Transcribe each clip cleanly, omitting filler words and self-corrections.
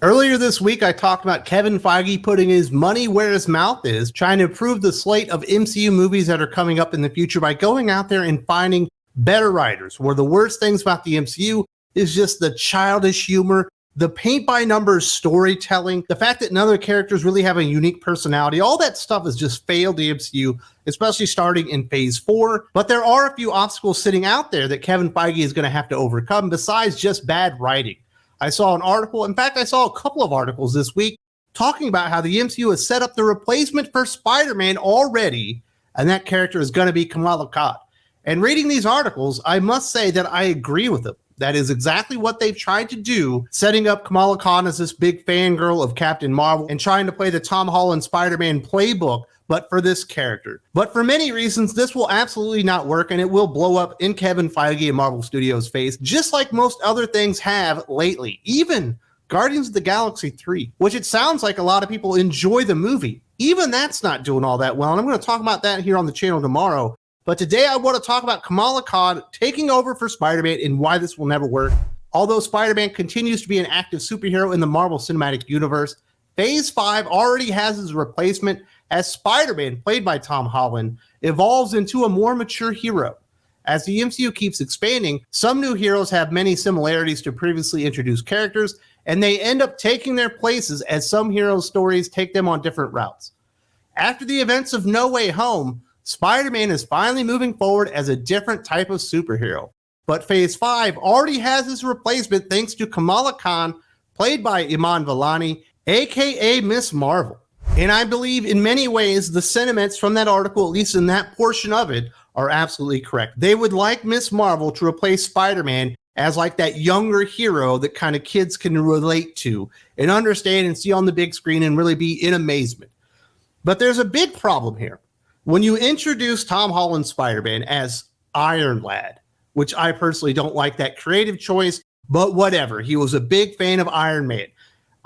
Earlier this week, I talked about Kevin Feige putting his money where his mouth is, trying to improve the slate of MCU movies that are coming up in the future by going out there and finding better writers, where the worst things about the MCU is just the childish humor, the paint-by-numbers storytelling, the fact that none of the characters really have a unique personality. All that stuff has just failed the MCU, especially starting in Phase 4. But there are a few obstacles sitting out there that Kevin Feige is going to have to overcome besides just bad writing. I saw an article, in fact, I saw a couple of articles this week talking about how the MCU has set up the replacement for Spider-Man already, and that character is going to be Kamala Khan. And reading these articles, I must say that I agree with them. That is exactly what they've tried to do, setting up Kamala Khan as this big fangirl of Captain Marvel and trying to play the Tom Holland Spider-Man playbook, but for this character. But for many reasons, this will absolutely not work, and it will blow up in Kevin Feige and Marvel Studios' face, just like most other things have lately. Even Guardians of the Galaxy 3, which it sounds like a lot of people enjoy the movie. Even that's not doing all that well, and I'm going to talk about that here on the channel tomorrow. But today I want to talk about Kamala Khan taking over for Spider-Man and why this will never work. Although Spider-Man continues to be an active superhero in the Marvel Cinematic Universe, Phase 5 already has his replacement as Spider-Man, played by Tom Holland, evolves into a more mature hero. As the MCU keeps expanding, some new heroes have many similarities to previously introduced characters, and they end up taking their places as some heroes' stories take them on different routes. After the events of No Way Home, Spider-Man is finally moving forward as a different type of superhero. But Phase 5 already has his replacement thanks to Kamala Khan, played by Iman Vellani, aka Ms. Marvel. And I believe in many ways the sentiments from that article, at least in that portion of it, are absolutely correct. They would like Ms. Marvel to replace Spider-Man as like that younger hero that kind of kids can relate to and understand and see on the big screen and really be in amazement. But there's a big problem here. When you introduce Tom Holland Spider-Man as Iron Lad, which I personally don't like that creative choice, but whatever. He was a big fan of Iron Man.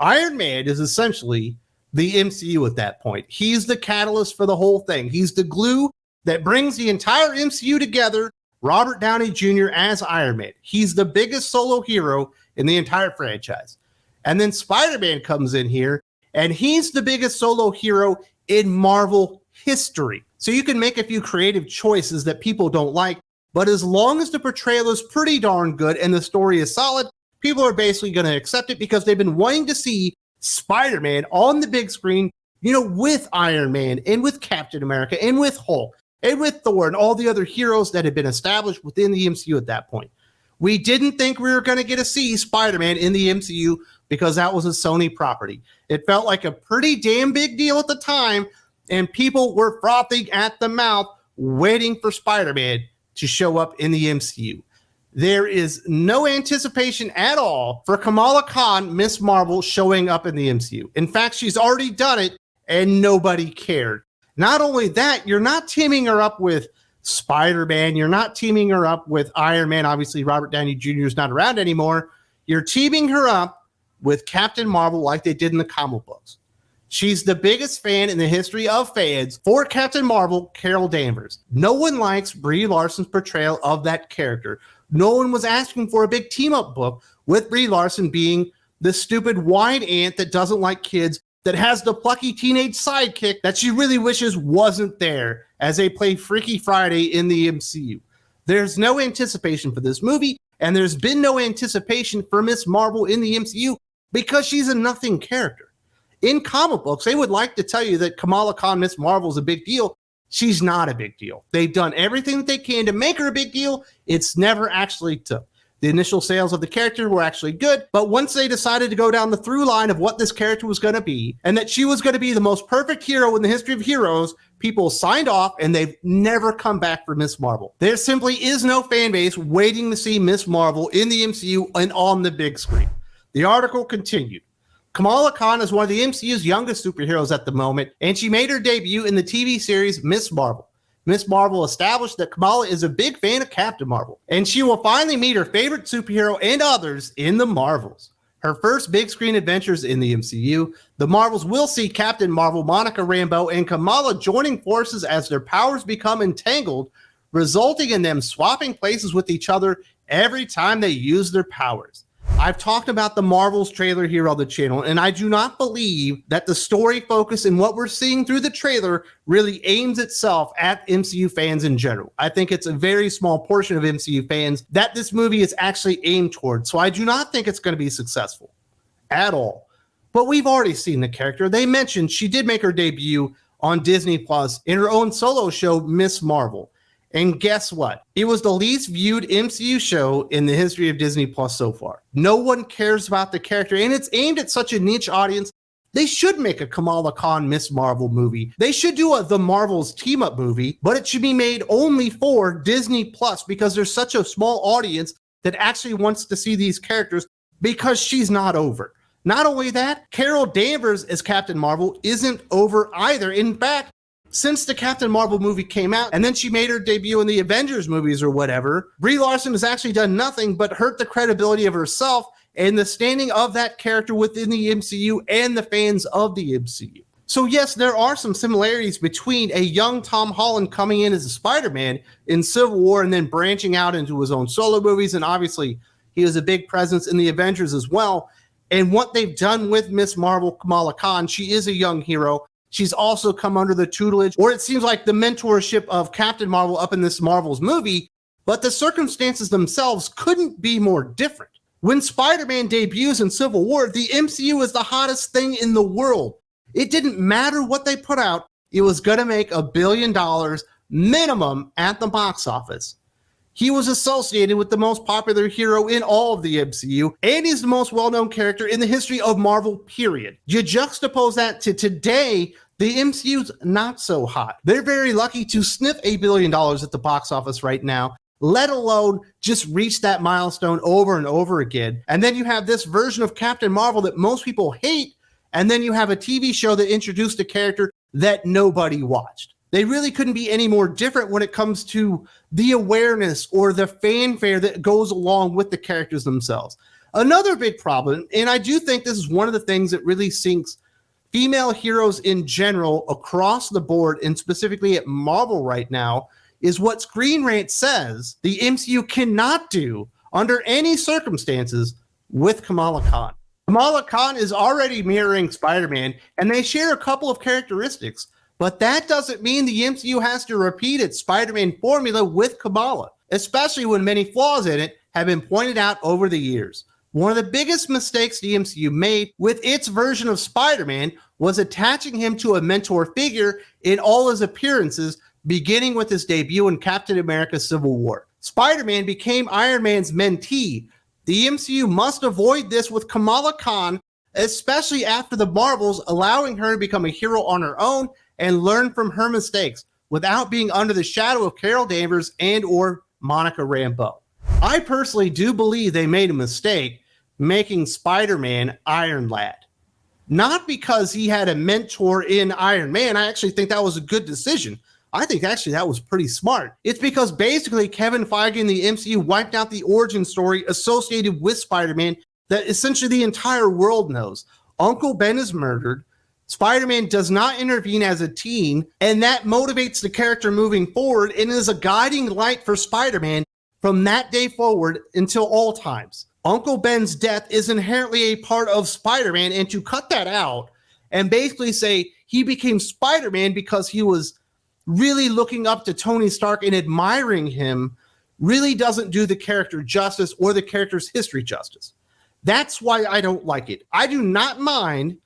Iron Man is essentially the MCU at that point. He's the catalyst for the whole thing. He's the glue that brings the entire MCU together. Robert Downey Jr. as Iron Man. He's the biggest solo hero in the entire franchise. And then Spider-Man comes in here, and he's the biggest solo hero in Marvel history. So you can make a few creative choices that people don't like, but as long as the portrayal is pretty darn good and the story is solid, people are basically going to accept it because they've been wanting to see Spider-Man on the big screen, with Iron Man and with Captain America and with Hulk and with Thor and all the other heroes that had been established within the MCU at that point. We didn't think we were going to get to see Spider-Man in the MCU because that was a Sony property. It felt like a pretty damn big deal at the time, and people were frothing at the mouth waiting for Spider-Man to show up in the MCU. There is no anticipation at all for Kamala Khan, Ms. Marvel, showing up in the MCU. In fact, she's already done it, and nobody cared. Not only that, you're not teaming her up with Spider-Man. You're not teaming her up with Iron Man. Obviously, Robert Downey Jr. is not around anymore. You're teaming her up with Captain Marvel like they did in the comic books. She's the biggest fan in the history of fans for Captain Marvel, Carol Danvers. No one likes Brie Larson's portrayal of that character. No one was asking for a big team-up book with Brie Larson being the stupid wide aunt that doesn't like kids, that has the plucky teenage sidekick that she really wishes wasn't there as they play Freaky Friday in the MCU. There's no anticipation for this movie, and there's been no anticipation for Ms. Marvel in the MCU because she's a nothing character. In comic books, they would like to tell you that Kamala Khan Ms. Marvel is a big deal. She's not a big deal. They've done everything that they can to make her a big deal. It's never actually took. The initial sales of the character were actually good, but once they decided to go down the through line of what this character was going to be, and that she was going to be the most perfect hero in the history of heroes, people signed off, and they've never come back for Ms. Marvel. There simply is no fan base waiting to see Ms. Marvel in the MCU and on the big screen. The article continued. Kamala Khan is one of the MCU's youngest superheroes at the moment, and she made her debut in the TV series Ms. Marvel. Ms. Marvel established that Kamala is a big fan of Captain Marvel, and she will finally meet her favorite superhero and others in the Marvels. Her first big screen adventures in the MCU, the Marvels will see Captain Marvel, Monica Rambeau, and Kamala joining forces as their powers become entangled, resulting in them swapping places with each other every time they use their powers. I've talked about the Marvels trailer here on the channel, and I do not believe that the story focus and what we're seeing through the trailer really aims itself at MCU fans in general. I think it's a very small portion of MCU fans that this movie is actually aimed towards. So I do not think it's going to be successful at all. But we've already seen the character. They mentioned she did make her debut on Disney Plus in her own solo show, Ms. Marvel. And guess what? It was the least viewed MCU show in the history of Disney Plus so far. No one cares about the character, and it's aimed at such a niche audience. They should make a Kamala Khan Ms. Marvel movie. They should do a The Marvels team-up movie, but it should be made only for Disney Plus because there's such a small audience that actually wants to see these characters because she's not over. Not only that, Carol Danvers as Captain Marvel isn't over either. In fact, since the Captain Marvel movie came out, and then she made her debut in the Avengers movies or whatever, Brie Larson has actually done nothing but hurt the credibility of herself and the standing of that character within the MCU and the fans of the MCU. So yes, there are some similarities between a young Tom Holland coming in as a Spider-Man in Civil War and then branching out into his own solo movies, and obviously he was a big presence in the Avengers as well. And what they've done with Ms. Marvel, Kamala Khan, she is a young hero. She's also come under the tutelage, or it seems like the mentorship of Captain Marvel up in this Marvel's movie, but the circumstances themselves couldn't be more different. When Spider-Man debuts in Civil War, the MCU is the hottest thing in the world. It didn't matter what they put out, it was going to make $1 billion minimum at the box office. He was associated with the most popular hero in all of the MCU, and he's the most well-known character in the history of Marvel, period. You juxtapose that to today, the MCU's not so hot. They're very lucky to sniff $1 billion at the box office right now, let alone just reach that milestone over and over again. And then you have this version of Captain Marvel that most people hate, and then you have a TV show that introduced a character that nobody watched. They really couldn't be any more different when it comes to the awareness or the fanfare that goes along with the characters themselves. Another big problem, and I do think this is one of the things that really sinks female heroes in general across the board, and specifically at Marvel right now, is what Screenrant says the MCU cannot do under any circumstances with Kamala Khan. Kamala Khan is already mirroring Spider-Man, and they share a couple of characteristics, but that doesn't mean the MCU has to repeat its Spider-Man formula with Kamala, especially when many flaws in it have been pointed out over the years. One of the biggest mistakes the MCU made with its version of Spider-Man was attaching him to a mentor figure in all his appearances, beginning with his debut in Captain America Civil War. Spider-Man became Iron Man's mentee. The MCU must avoid this with Kamala Khan, especially after the Marvels, allowing her to become a hero on her own and learn from her mistakes without being under the shadow of Carol Danvers and or Monica Rambeau. I personally do believe they made a mistake making Spider-Man Iron Lad. Not because he had a mentor in Iron Man. I actually think that was a good decision. I think actually that was pretty smart. It's because basically Kevin Feige and the MCU wiped out the origin story associated with Spider-Man that essentially the entire world knows. Uncle Ben is murdered. Spider-Man does not intervene as a teen, and that motivates the character moving forward and is a guiding light for Spider-Man from that day forward until all times. Uncle Ben's death is inherently a part of Spider-Man, and to cut that out and basically say he became Spider-Man because he was really looking up to Tony Stark and admiring him really doesn't do the character justice or the character's history justice. That's why I don't like it. I do not mind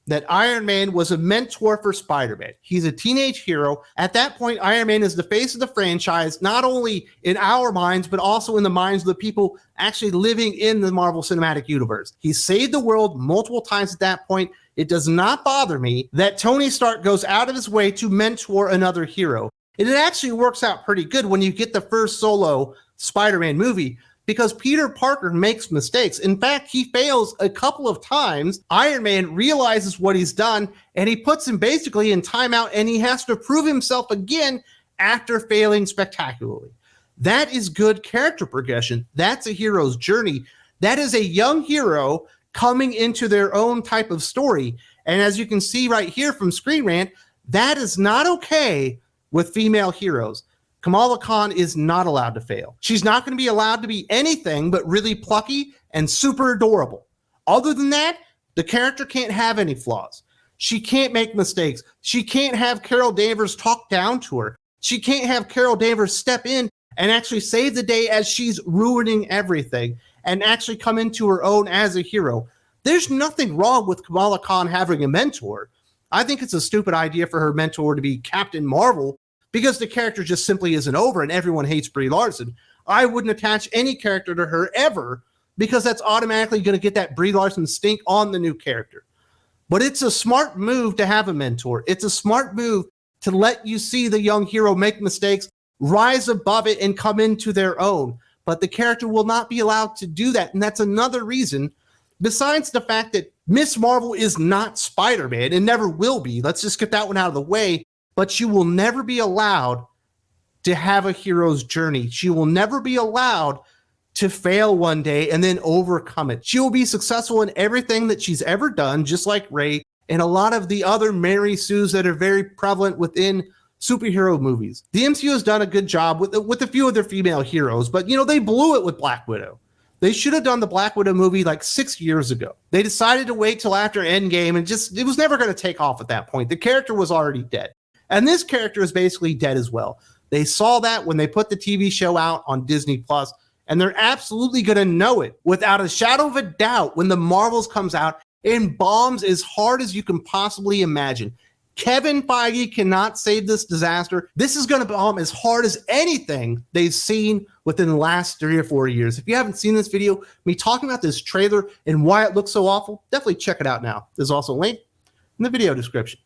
that Iron Man was a mentor for Spider-Man. He's a teenage hero. At that point, Iron Man is the face of the franchise, not only in our minds, but also in the minds of the people actually living in the Marvel Cinematic Universe. He saved the world multiple times at that point. It does not bother me that Tony Stark goes out of his way to mentor another hero. And it actually works out pretty good when you get the first solo Spider-Man movie, because Peter Parker makes mistakes. In fact, he fails a couple of times. Iron Man realizes what he's done, and he puts him basically in timeout, and he has to prove himself again after failing spectacularly. That is good character progression. That's a hero's journey. That is a young hero coming into their own type of story. And as you can see right here from Screenrant, that is not okay with female heroes. Kamala Khan is not allowed to fail. She's not going to be allowed to be anything but really plucky and super adorable. Other than that, the character can't have any flaws. She can't make mistakes. She can't have Carol Danvers talk down to her. She can't have Carol Danvers step in and actually save the day as she's ruining everything and actually come into her own as a hero. There's nothing wrong with Kamala Khan having a mentor. I think it's a stupid idea for her mentor to be Captain Marvel because the character just simply isn't over and everyone hates Brie Larson. I wouldn't attach any character to her ever because that's automatically going to get that Brie Larson stink on the new character. But it's a smart move to have a mentor. It's a smart move to let you see the young hero make mistakes, rise above it, and come into their own. But the character will not be allowed to do that. And that's another reason, besides the fact that Ms. Marvel is not Spider-Man and never will be. Let's just get that one out of the way. But she will never be allowed to have a hero's journey. She will never be allowed to fail one day and then overcome it. She will be successful in everything that she's ever done, just like Rey and a lot of the other Mary Sues that are very prevalent within superhero movies. The MCU has done a good job with a few of their female heroes, but they blew it with Black Widow. They should have done the Black Widow movie like 6 years ago. They decided to wait till after Endgame and it was never going to take off at that point. The character was already dead. And this character is basically dead as well. They saw that when they put the TV show out on Disney Plus, and they're absolutely going to know it without a shadow of a doubt when the Marvels comes out and bombs as hard as you can possibly imagine. Kevin Feige cannot save this disaster. This is going to bomb as hard as anything they've seen within the last 3 or 4 years. If you haven't seen this video, me talking about this trailer and why it looks so awful, definitely check it out now. There's also a link in the video description.